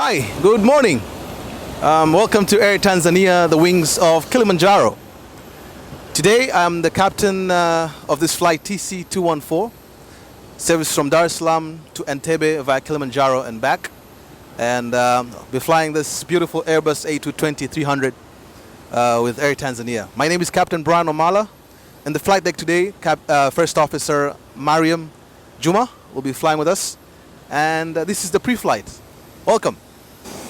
Hi, good morning. Welcome to Air Tanzania, the wings of Kilimanjaro. Today I'm the captain of this flight TC214, service from Dar es Salaam to Entebbe via Kilimanjaro and back. And we're flying this beautiful Airbus A220-300 with Air Tanzania. My name is Captain Brian Omala. And the flight deck today, First Officer Mariam Juma will be flying with us. And this is the pre-flight. Welcome.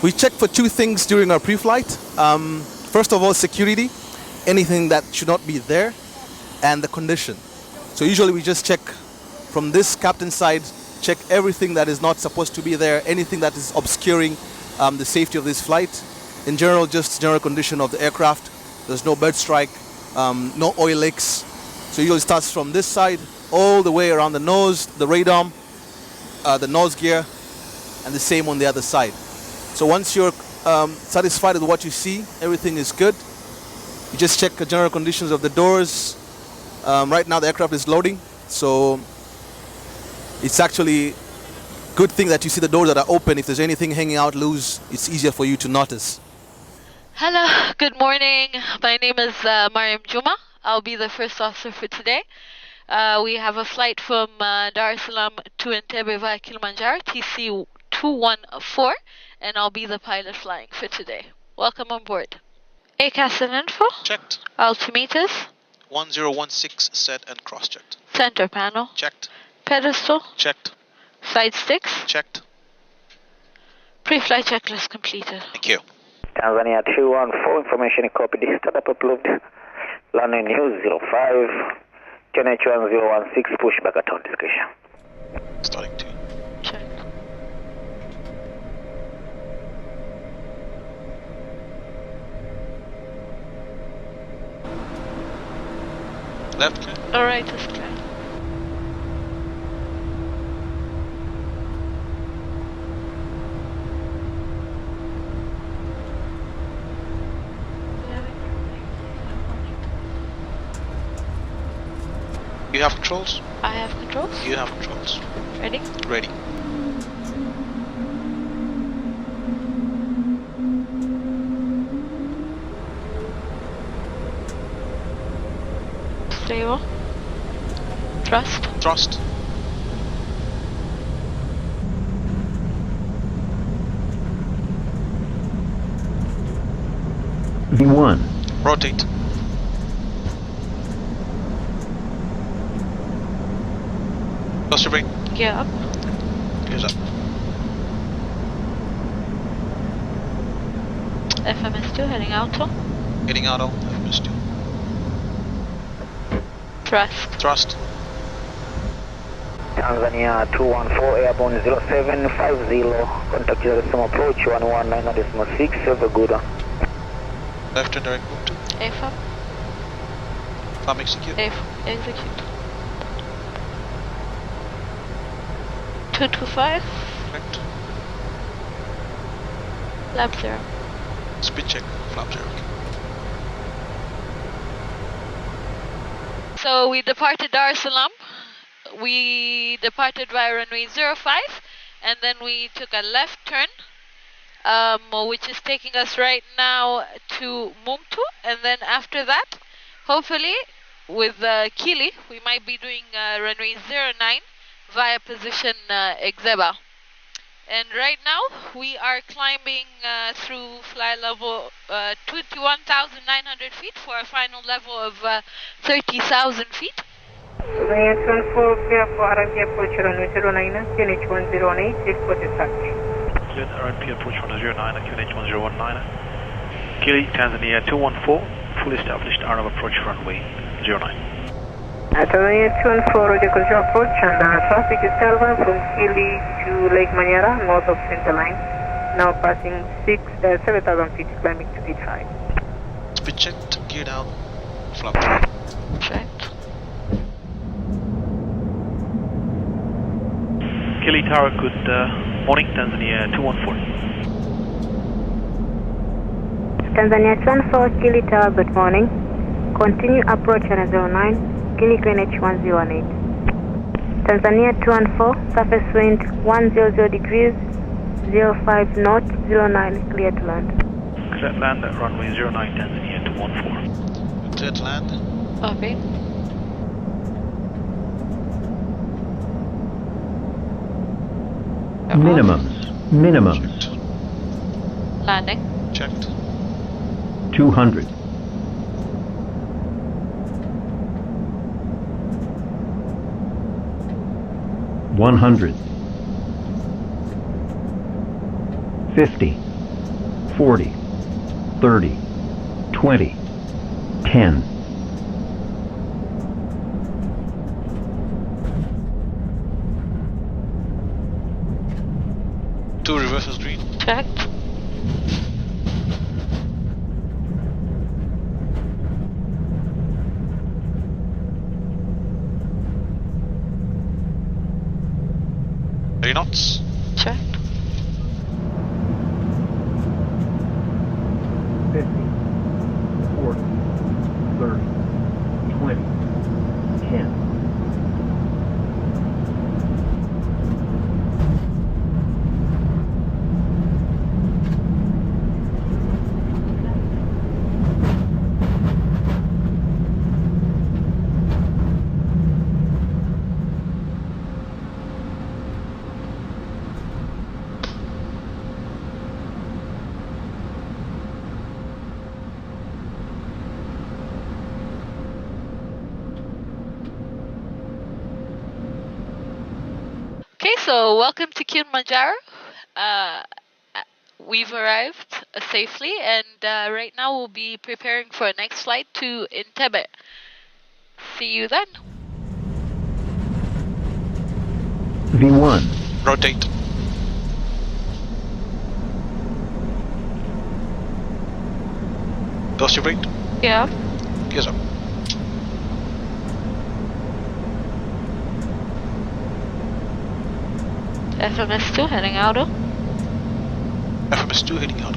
We check for two things during our pre-flight. First of all, security, anything that should not be there, and the condition. So usually we just check from this captain's side, check everything that is not supposed to be there, anything that is obscuring the safety of this flight. In general, just general condition of the aircraft. There's no bird strike, no oil leaks. So usually starts from this side all the way around the nose, the radome, the nose gear, and the same on the other side. So once you're satisfied with what you see, everything is good. You just check the general conditions of the doors. Right now the aircraft is loading, so it's actually good thing that you see the doors that are open. If there's anything hanging out loose, it's easier for you to notice. Hello, good morning. My name is Mariam Juma. I'll be the first officer for today. We have a flight from Dar es Salaam to Entebbe via Kilimanjaro, TC214, and I'll be the pilot flying for today. Welcome on board. ACAS and info. Checked. Altimeters. 1016 set and cross-checked. Center panel. Checked. Pedestal. Checked. Side sticks. Checked. Pre-flight checklist completed. Thank you. Tanzania 214, information copy. Startup approved. Landing news 05. QNH1016, push back at on discretion. Starting to. Check. Left clear. Alright, it's clear. You have controls? I have controls. You have controls. Ready? Ready. Stable. Thrust. Thrust. V1. Rotate. Cluster brake. Gear up. Gears up. FMS2 heading auto. Heading auto. FMS2. Thrust. Thrust. Tanzania 214, airborne 0750. Contact you some approach 119.6. Have a good one. Left and direct move to. AFAB. Farm execute. Execute. 225. Correct. Lap 0. Speed check. Flap 0. So we departed Dar es Salaam. We departed via runway 05, and then we took a left turn, which is taking us right now to Mumtu, and then after that, hopefully, with Kili, we might be doing runway 09 via position Entebbe. And right now, we are climbing through fly level 21,900 feet for a final level of 30,000 feet. Tanzania 214, clear for RMP approach runway 09, QNH 108, report dispatch. Clear RMP approach runway 09, QNH 1019. Kili, Tanzania 214, fully established RMP approach runway 09. Tanzania 214, radio control approach, and traffic is Salaam from Kili to Lake Manyara, north of center line. Now passing 7,000 feet, climbing to gate 5. Speed checked. Gear down. Flap 0. Checked. Kili Tower, good morning, Tanzania 214. Tanzania 214, Kili Tower, good morning. Continue approach on 09, Kili QNH 108. Tanzania 214, surface wind 100 degrees, 05 knot, 09, clear to land. Clear to land at runway 09 Tanzania 214. Clear to land. Okay. Minimums. Landing. Checked. 200. 100. 50. 40. 30. 20. 10. Two reversals green. Checked. Three knots. Checked. 50, 40, 30, 20, 10. Okay, so welcome to Kilimanjaro. We've arrived safely, and right now we'll be preparing for our next flight to Entebbe. See you then. V1. Rotate. Ghost your brake. Yeah. Gears up. FMS2 heading auto. FMS2 heading out.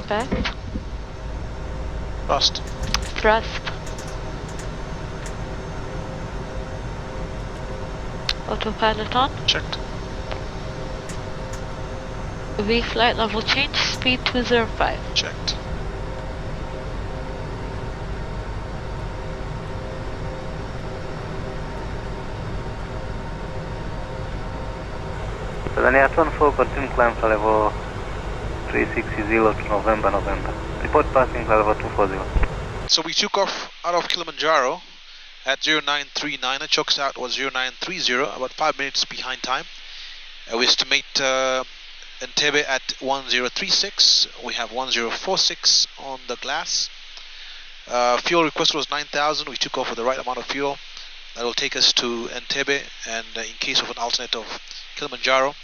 Okay. Thrust. Thrust. Autopilot on. Checked. V flight level change, speed 205. Checked. Tanzania 214, continue climb for level 360 to November. Report passing for level 240. So we took off out of Kilimanjaro at 0939. The chokes out was 0930, about 5 minutes behind time. We estimate Entebbe at 1036. We have 1046 on the glass. Fuel request was 9,000. We took off with the right amount of fuel. That will take us to Entebbe, and in case of an alternate of Kilimanjaro,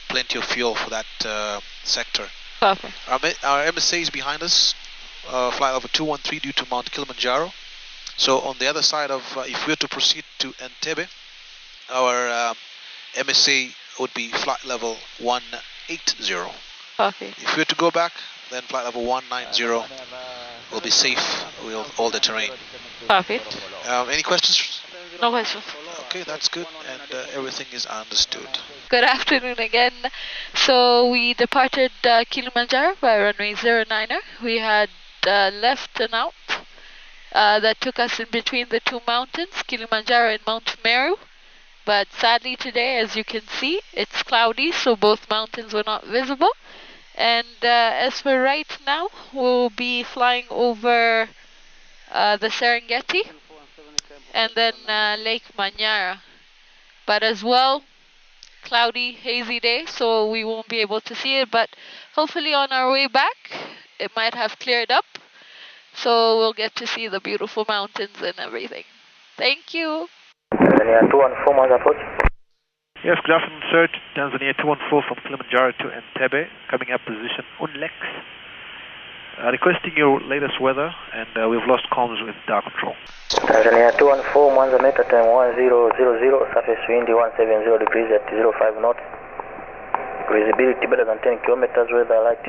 plenty of fuel for that sector. Perfect. Our MSA is behind us, flight level 213 due to Mount Kilimanjaro. So on the other side of, if we were to proceed to Entebbe, our MSA would be flight level 180. Perfect. If we were to go back, then flight level 190 will be safe with all the terrain. Perfect. Any questions? No questions. Okay, that's good, and everything is understood. Good afternoon again. So we departed Kilimanjaro by runway 09er. We had left an out that took us in between the two mountains, Kilimanjaro and Mount Meru. But sadly today, as you can see, it's cloudy, so both mountains were not visible. And as for right now, we'll be flying over the Serengeti and then Lake Manyara. But as well, cloudy, hazy day, so we won't be able to see it. But hopefully on our way back, it might have cleared up. So we'll get to see the beautiful mountains and everything. Thank you. Tanzania 214, Mars approach. Yes, good afternoon, sir. Tanzania 214 from Kilimanjaro to Entebbe, coming up position Unlex. Requesting your latest weather, and we've lost comms with tower control. Tanzania 214, Mwanza Meta time 1000, surface wind 170 degrees at 05 knots. Visibility better than 10 kilometers, weather light.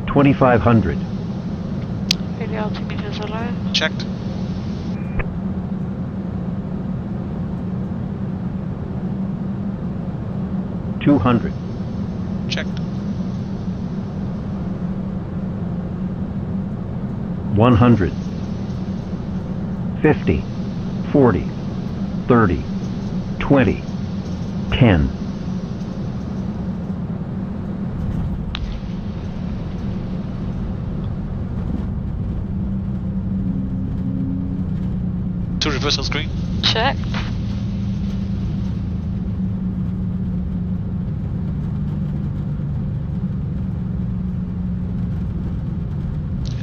2500. Radio altimeters alive. Checked. Checked. 200. Checked. 100. 50. 40. 30. 20. 10. Two reversal screen. Checked.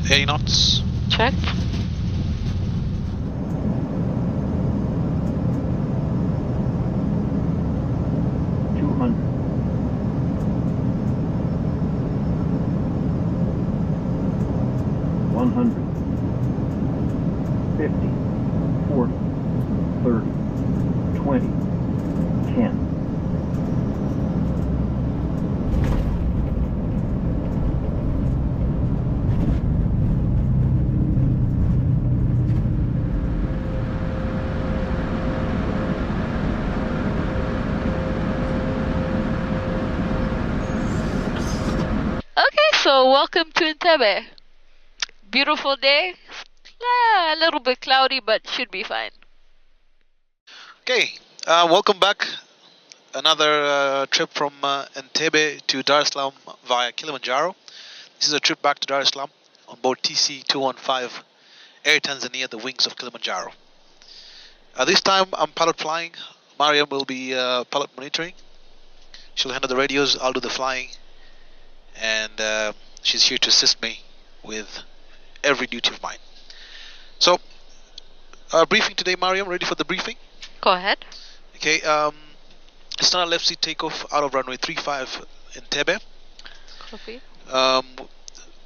Eighty knots. Checked. 200. 100. 50. 40. 30. 20. 10. Okay, so welcome to Entebbe. Beautiful day. A little bit cloudy, but should be fine. Okay, welcome back. Another trip from Entebbe to Dar es Salaam via Kilimanjaro. This is a trip back to Dar es Salaam on board TC215 Air Tanzania, the wings of Kilimanjaro. This time I'm pilot flying. Mariam will be pilot monitoring. She'll handle the radios, I'll do the flying. And she's here to assist me with every duty of mine. So, briefing today, Mariam. Ready for the briefing? Go ahead. Okay. Standard left seat takeoff out of runway 35 Entebbe. Copy.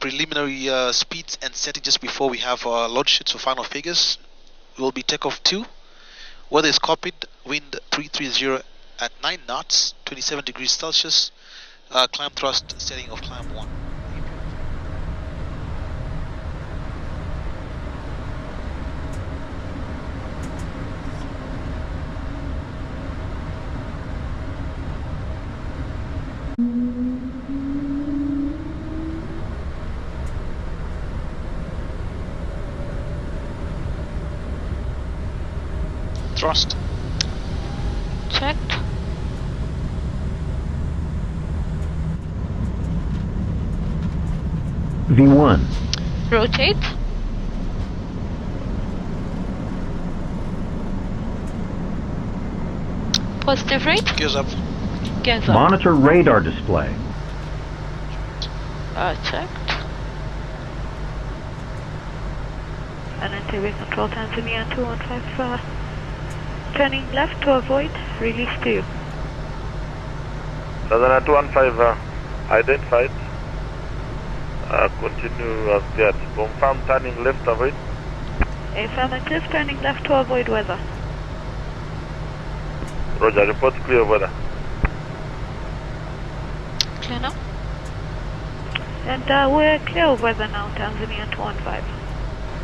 Preliminary speeds and setting just before we have our load sheets for final figures. Will be takeoff 2. Weather is copied. Wind 330 at 9 knots, 27 degrees Celsius. Climb thrust setting of climb 1. Thrust. Checked. V1. Rotate. Positive rate. Gears up. Gears up. Monitor radar display. Checked. And Entebbe Control Tanzania 215. Turning left to avoid. Release 2. Tanzania 215 identified. Continue as that. Confirm turning left to avoid. Affirmative, turning left to avoid weather. Roger, report clear weather. Clear now. And we're clear of weather now, Tanzania 215.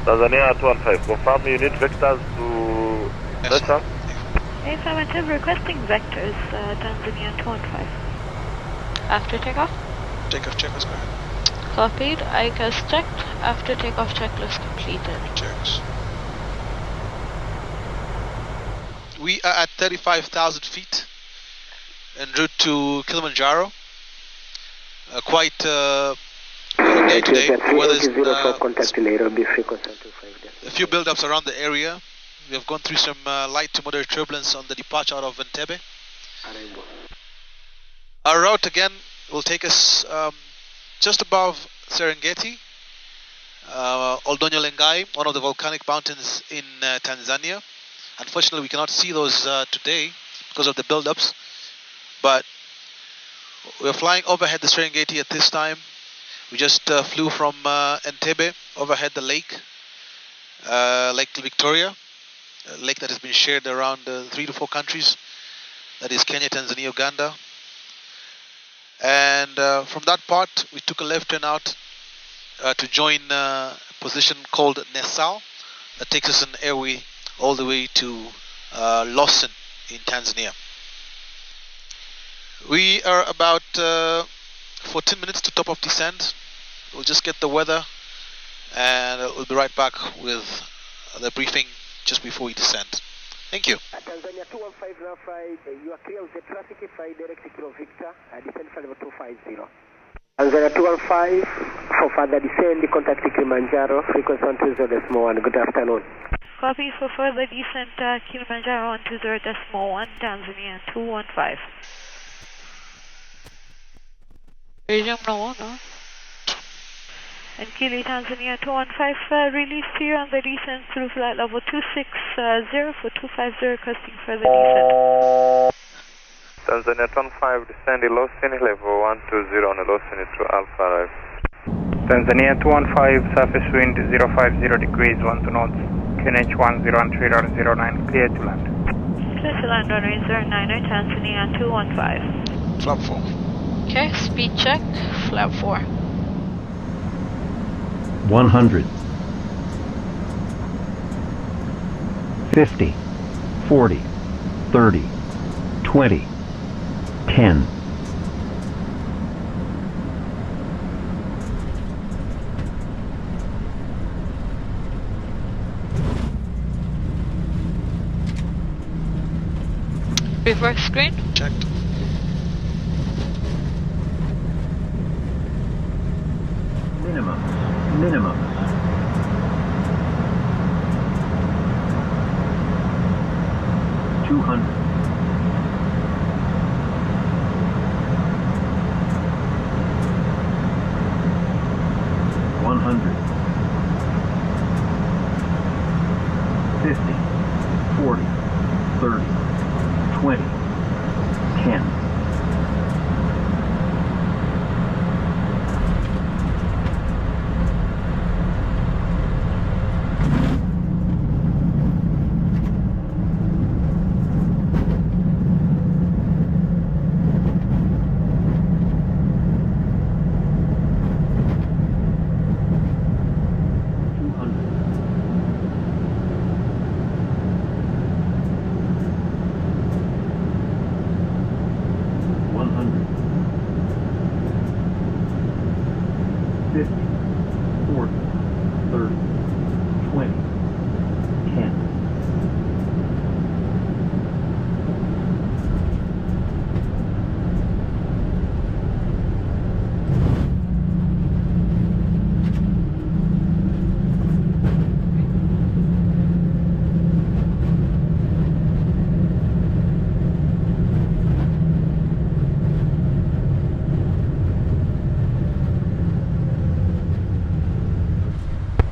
Tanzania 215, confirm you need vectors to Salaam. Affirmative, requesting vectors, Tanzania 215. After takeoff? Takeoff checklist, go ahead. Copied, ICAS checked. After takeoff checklist completed. Checks. We are at 35,000 feet en route to Kilimanjaro. Quite day today. Weather's, a few build-ups around the area. We have gone through some light to moderate turbulence on the departure out of Entebbe. Our route again will take us just above Serengeti, Oldonyo Lengai, one of the volcanic mountains in Tanzania. Unfortunately, we cannot see those today because of the build-ups, but we're flying overhead the Serengeti at this time. We just flew from Entebbe overhead the lake, Lake Victoria, a lake that has been shared around 3 to 4 countries. That is Kenya, Tanzania, Uganda. And from that part, we took a left turn out to join a position called Nesal that takes us an airway all the way to Lawson in Tanzania. We are about 14 minutes to top of descent. We'll just get the weather and we'll be right back with the briefing just before we descend. Thank you. Tanzania 215 now fly, you are clear of the traffic, fly direct Kilo Victor, descend flight level 250. Tanzania 215, for further descend, contact Kilimanjaro, frequency 120.1, good afternoon. Copy for further descent, Kilimanjaro 120.1, Tanzania 215. Resume no. And Kili Tanzania 215, release here on the descent through flight level 260 for 250, requesting further descent. Tanzania 215, descend Losini level 120 on Losini to Alpha arrive. Tanzania 215, surface wind 050 degrees, 1 knots, QNH 10 and radar 09, clear to land. Clear to land, runway 09er, Tanzania 215. Flap 4. Okay, speed check, flap 4. 100, 50, 40, 30, 20, 10. Reverse screen. Checked. Minimum. 200. 100. 50, 40, 30, 20, 10.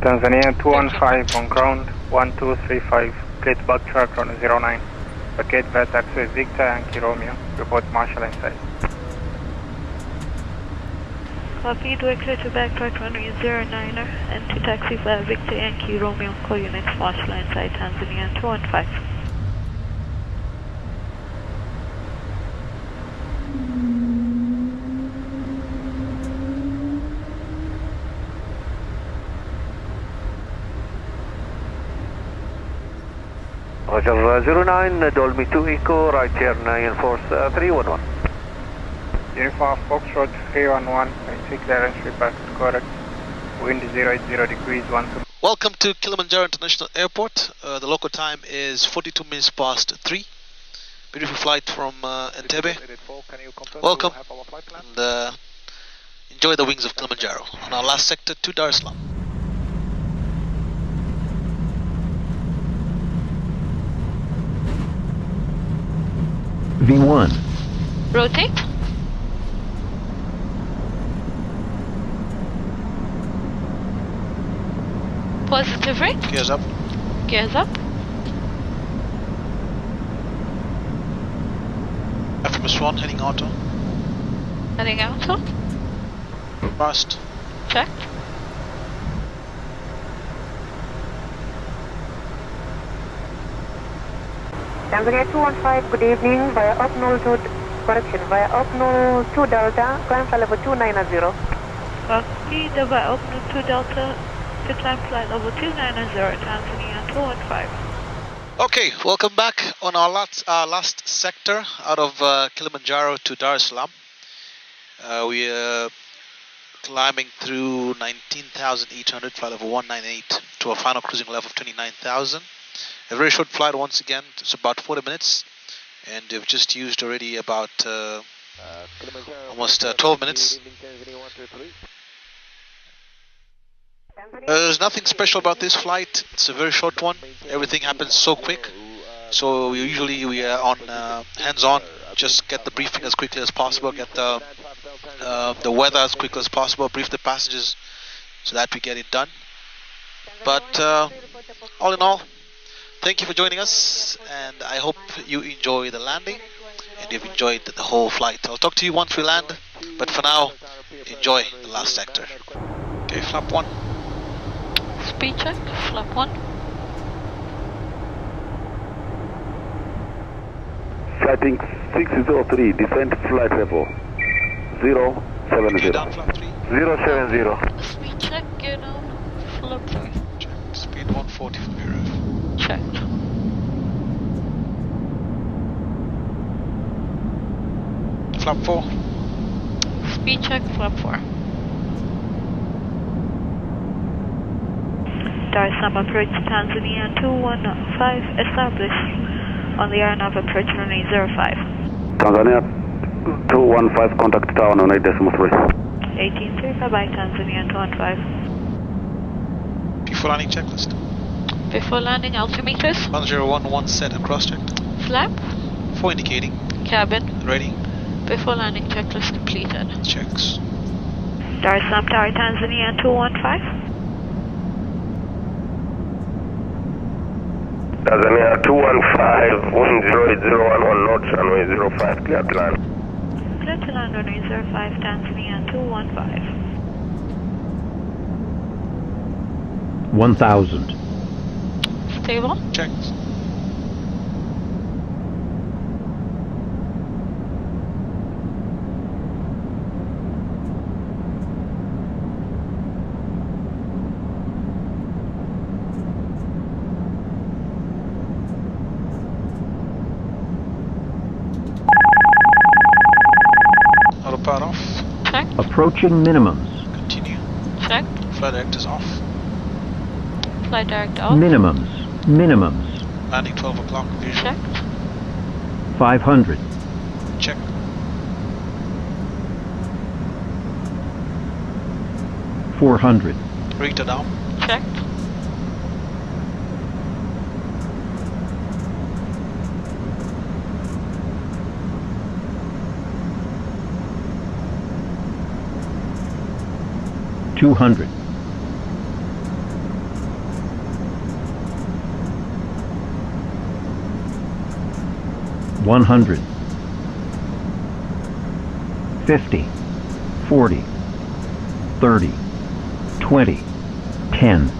Tanzania 215 on ground 1235, gate backtrack on 09. Vacate via taxi Victor Yankee Romeo, report Marshall inside. Copy, do I clear to backtrack runway 09er and to taxi via Victor Yankee Romeo, call units Marshall inside Tanzania 215. Roger 09, Dolby 2 Echo, right here, enforce 311. Uniform Foxtrot 311, I clearance report correct, wind 080 degrees, 12. Welcome to Kilimanjaro International Airport. The local time is 42 minutes past 3. Beautiful flight from Entebbe. Welcome and enjoy the wings of Kilimanjaro on our last sector to Dar es Salaam. V1. Rotate. Positive rate. Gears up. Gears up. FMS1 heading auto. Heading auto. Fast. Checked. Tanzania 215, good evening, via Upnul to, correction, via Upnul 2 Delta, climb flight level 290. Copy, the via Upnul 2 Delta, to climb flight level 290, Tanzania 215. Okay, welcome back on our last sector out of Kilimanjaro to Dar es Salaam. We are climbing through 19,800, flight level 198, to a final cruising level of 29,000. A very short flight once again, it's about 40 minutes, and we've just used already about almost 12 minutes. There's nothing special about this flight. It's a very short one. Everything happens so quick. So we are on hands-on. Just get the briefing as quickly as possible. Get the weather as quickly as possible. Brief the passengers so that we get it done. But all in all, thank you for joining us, and I hope you enjoy the landing and you've enjoyed the whole flight. I'll talk to you once we land. But for now, enjoy the last sector. Okay, flap 1. Speed check, flap 1. Flighting 603, descent flight level 070. Okay, down flap 3. 070. Speed check, get down, flap 3. Check, speed 140 for Bureau. Checked. Flap 4. Speed check, flap 4. Dar es Salaam approach Tanzania 215 established on the RNAV approach runway 05. Tanzania 215, contact tower on 8.3. 18.3, bye-bye Tanzania 215. Before landing checklist. Before landing, altimeters. 1011 set and cross checked. Flap. 4 indicating. Cabin. Ready. Before landing checklist completed. Checks. Dar es Salaam Tower Tanzania 215. Tanzania 215, wind 0801 on north runway 05, clear to land. Clear to land runway 05, Tanzania 215. 1,000. Stable. Checks. Autopilot off. Check. Approaching minimums. Continue. Check. Flight directors off. Flight direct off. Minimums. Minimums. Landing 12 o'clock. Visual. Checked. 500. Check. $400. Richter down. Checked. $200. $100. 50. 40. 30. 20. 10.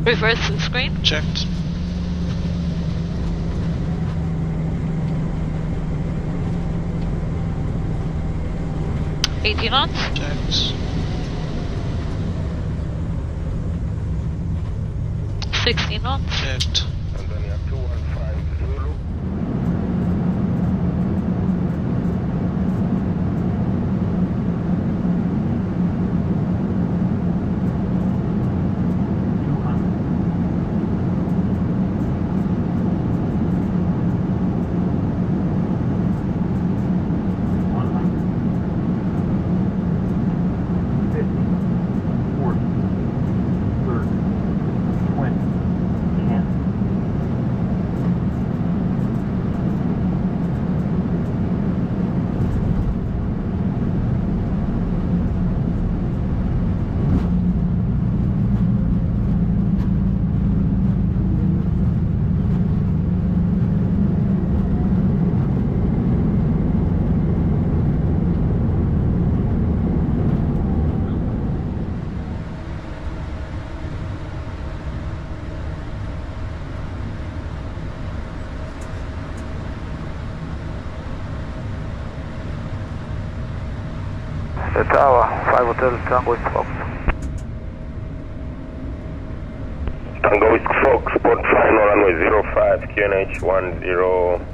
Reverse the screen. Checked. $80 knots. Checks. 60 knots. Checked. Tanzania 215, Zulu. Tower, 5 Hotel Tango East Fox. Tango East Fox, port final runway 05, QNH 10.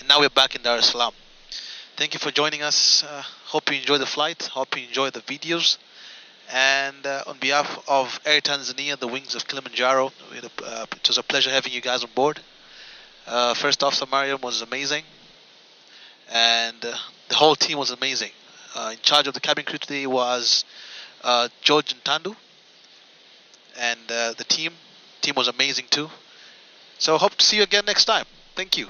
Now we're back in Dar es Salaam. Thank you for joining us. Hope you enjoy the flight. Hope you enjoy the videos. And on behalf of Air Tanzania, the wings of Kilimanjaro, it was a pleasure having you guys on board. First Officer Mariam was amazing. And the whole team was amazing. In charge of the cabin crew today was George and Tandu. And the team was amazing too. So hope to see you again next time. Thank you.